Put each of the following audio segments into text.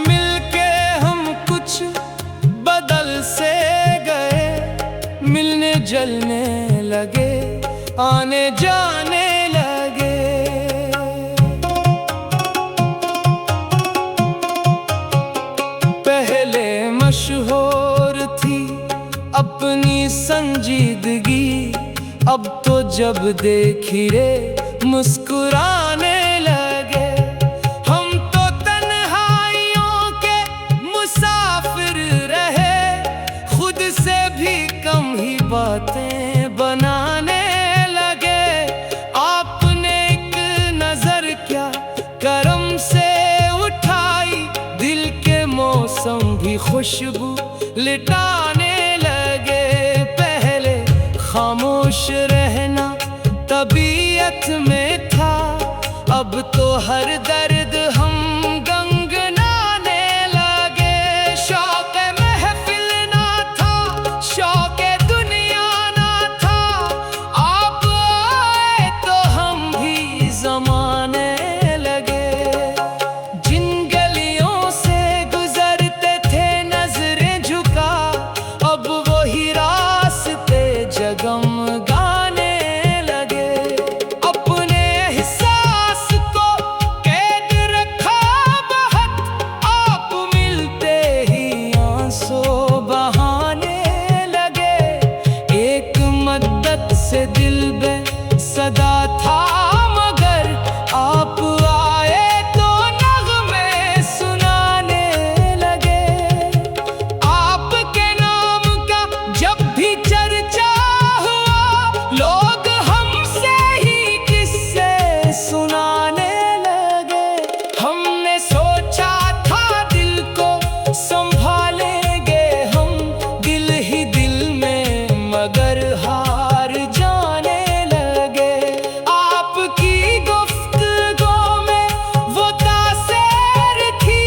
मिलके हम कुछ बदल से गए, मिलने जलने लगे, आने जाने लगे। पहले मशहूर थी अपनी संजीदगी, अब तो जब देखी रे मुस्कुराने लगे। हम तो तन्हाइयों के मुसाफिर रहे, खुद से भी कम ही बातें बनाने लगे। आपने एक नजर क्या करम से उठाई, दिल के मौसम भी खुशबू लिटाने लगे। पहले खामोश रहना तबीयत में था, अब तो हर दर्द हम गंगनाने लगे। शौक महफिल ना था, शौक दुनिया ना था, आप आए तो हम भी जमाने लगे। जिन गलियों से गुजरते थे नजरें झुका, अब वही रास्ते जगमगाने लगे। अपने एहसास को कैद रखा बहुत, आप मिलते ही आंसू बहाने लगे। एक मद्दत से दिल बेसदा था, मगर आप आए तो नगमे सुनाने लगे। आपके नाम का जब भी चर्चा हुआ, लोग हमसे ही किस्से सुनाने लगे। हमने सोचा था दिल को संभालेंगे हम, दिल ही दिल में मगर हार जाने लगे। आपकी गुफ्तगू में वो तासीर थी,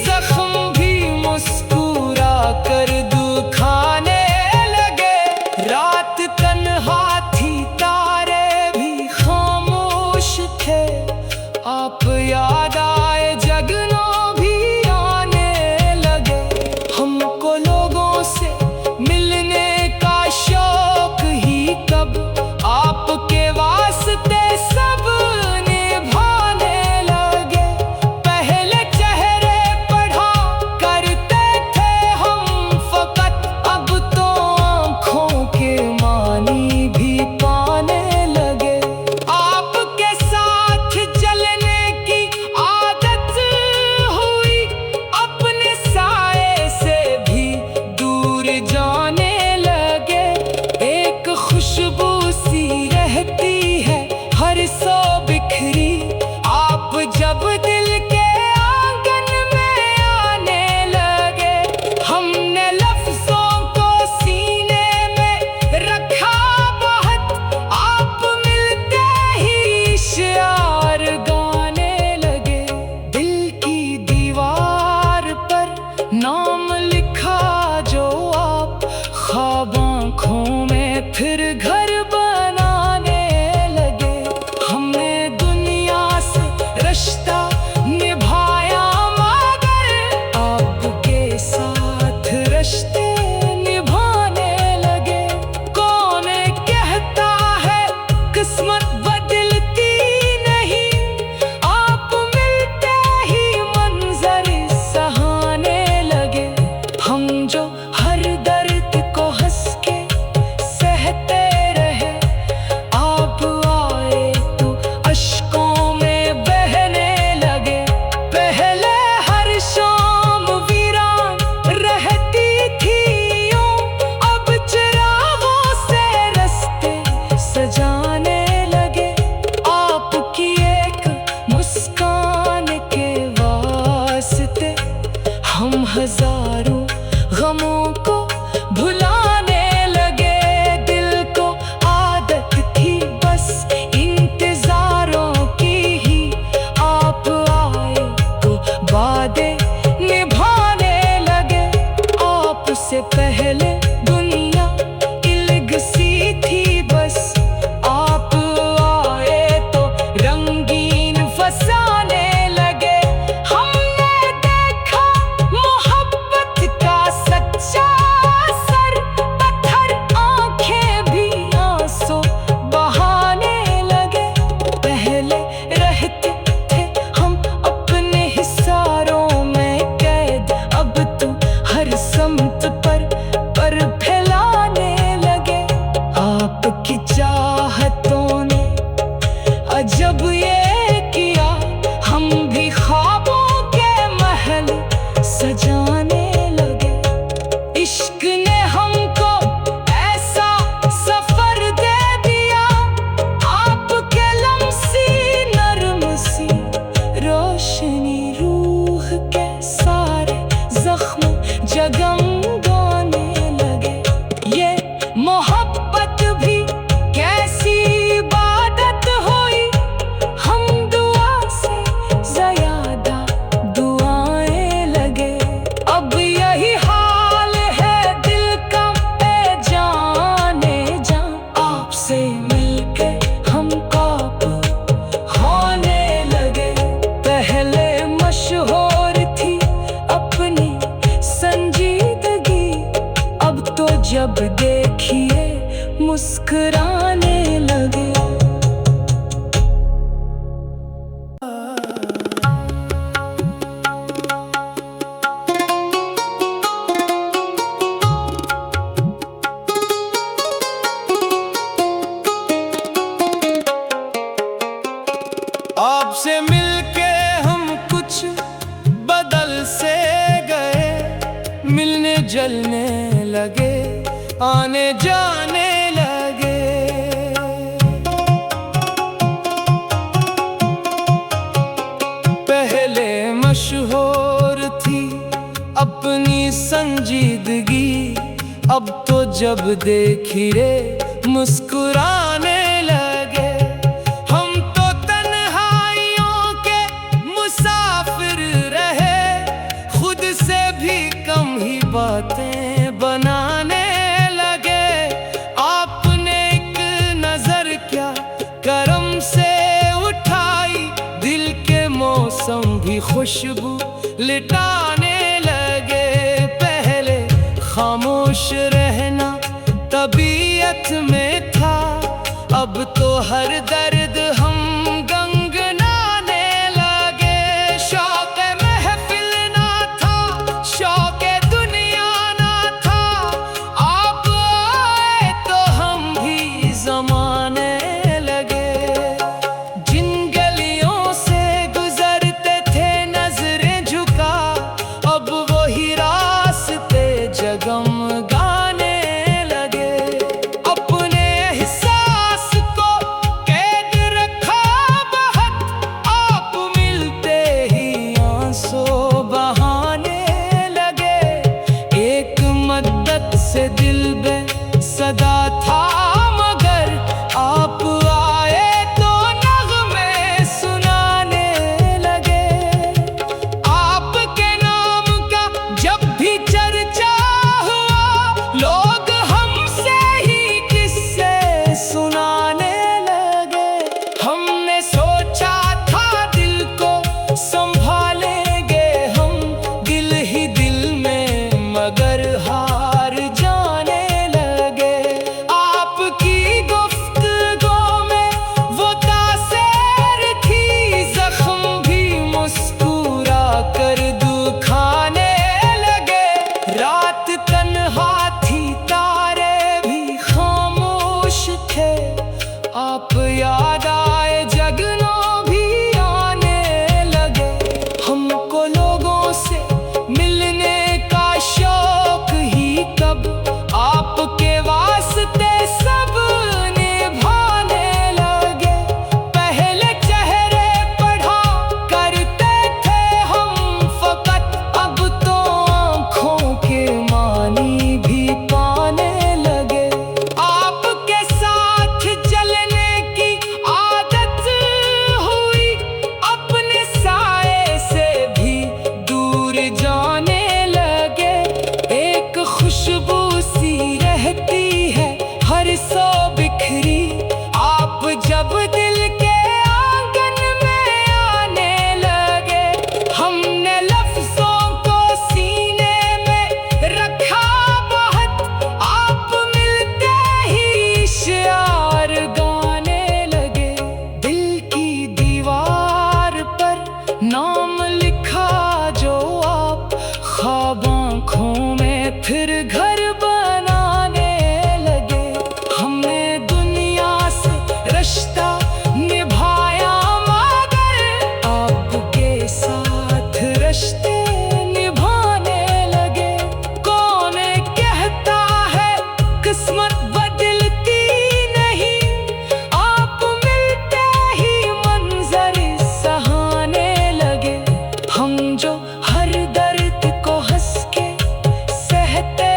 जख्म भी मुस्कुरा कर दुखाने लगे। रात तन्हा थी, तारे भी खामोश थे, आप याद आए जगनों भी आने लगे। हमको लोगों से मिलने का शौक ही कब, आपके वास्ते सब निभाने लगे। पहले चेहरे पढ़ा करते थे हम फकत, अब तो आँखों के मानी भी पाने लगे। आपके साथ चलने की आदत हुई, अपने साए से भी दूर जाने लगे। एक खुशबू सी रहती है हर सौ बिखरी, आप जब दिल के आंगन में आने लगे। हमने लफ्जों को सीने में रखा बहुत, आप मिलते ही इशार गाने लगे। दिल की दीवार पर नाम लिखा जो आप, ख्वाब आँखों में फिर घर बनाने लगे। हमने दुनिया से रिश्ता निभाया, मगर आपके साथ रिश्ते निभाने लगे। कौन कहता है किस्मत बदलती नहीं, आप मिलते ही मंजर सहाने लगे। हम जो हर दर्द को हंस के सहते रहे, आप आए तो अश्कों में बहने लगे। पहले हर शाम वीरान रहती थी यूं, अब चिरागों से रास्ते सजाने लगे। आपकी एक मुस्कान के वास्ते हम हजारों गमों को भुलाने लगे। दिल को आदत थी बस इंतजारों की ही, आप आए तो वादे निभाने लगे। आपसे पहले दुनिया इल्ग सी थी बस, आप आए तो रंगीन फसाने लगे। हमने देखा जलने लगे, आने जाने लगे। पहले मशहूर थी अपनी संजीदगी, अब तो जब देखी रे मुस्कुराने लगे। हम तो तन्हाइयों के मुसाफिर रहे, खुद से भी कम ही बातें बनाने लगे। आपने एक नजर क्या करम से उठाई, दिल के मौसम भी खुशबू लिटाने लगे। पहले खामोश रहना तबीयत में था, अब तो हर दर्द हम गंगनाने लगे। शौक महफिल ना था, शौक दुनिया ना था, आप आए तो हम भी ज़माने लगे। जिन गलियों से गुजरते थे नजरें झुका, अब वही रास्ते जगमगाने लगे। अपने एहसास को कैद रखा बहुत, आप मिलते ही आंसू बहाने लगे। एक मद्दत से दिल बेसदा था, मगर आप आए तो नग़्मे सुनाने लगे। आपके नाम का जब भी चर्चा हुआ, लोग हमसे ही किस्से सुनाने लगे। हमने सोचा था दिल को संभालेंगे हम, दिल ही दिल में मगर हार जाने लगे। आपकी गुफ्तगू में वो तासीर थी, जख्म भी मुस्कुरा कर दुखाने लगे। रात तन्हा थी, तारे भी खामोश थे, आप याद आए जगनों भी आने लगे। हमको लोगों से मिलने का शौक ही कब, आपके वास्ते सब निभाने लगे। पहले चेहरे पढ़ा करते थे हम फकत, अब तो आँखों के मानी भी पाने लगे। आपके साथ चलने की आदत हुई, अपने साए से भी दूर जाने लगे। एक खुशबू सी रहती है हर सौ बिखरी, आप जब दिल के आंगन में आने लगे। हमने लफ्जों को सीने में रखा बहुत, आप मिलते ही इशार गाने लगे। दिल की दीवार पर नाम लिखा जो आप, ख्वाब आँखों में फिर घर बनाने लगे। हमने दुनिया से रिश्ता निभाया, मगर आपके साथ रिश्ते निभाने लगे। कौन कहता है किस्मत बदलती नहीं, आप मिलते ही मंजर सहाने लगे। हम जो हर दर्द को हंस के सहते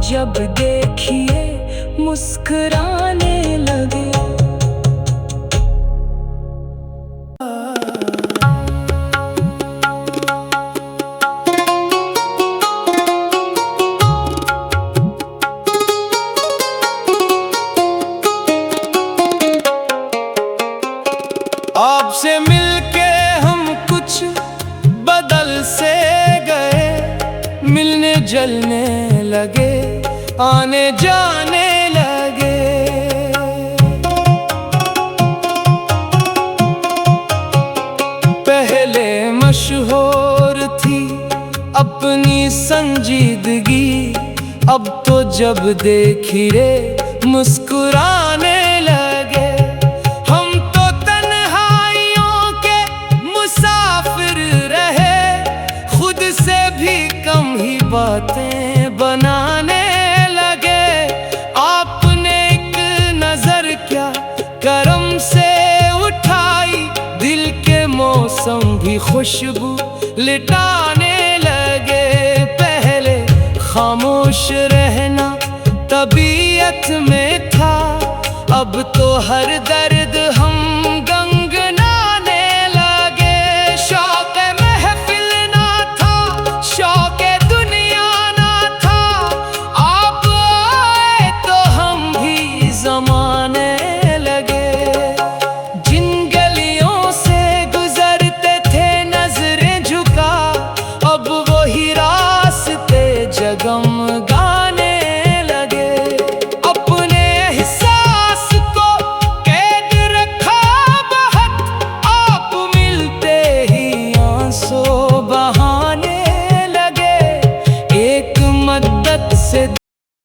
जब देखिए मुस्कुराने लगे। आपसे मिलके हम कुछ बदल से गए, मिलने जलने लगे, आने जाने लगे। पहले मशहूर थी अपनी संजीदगी, अब तो जब देखी रे मुस्कुराने लगे। हम तो तन्हाइयों के मुसाफिर रहे, खुद से भी कम ही बातें बनाने लगे। आपने एक नजर क्या करम से उठाई, दिल के मौसम भी खुशबू लिटाने लगे। पहले खामोश रहना तबीयत में था, अब तो हर दर्द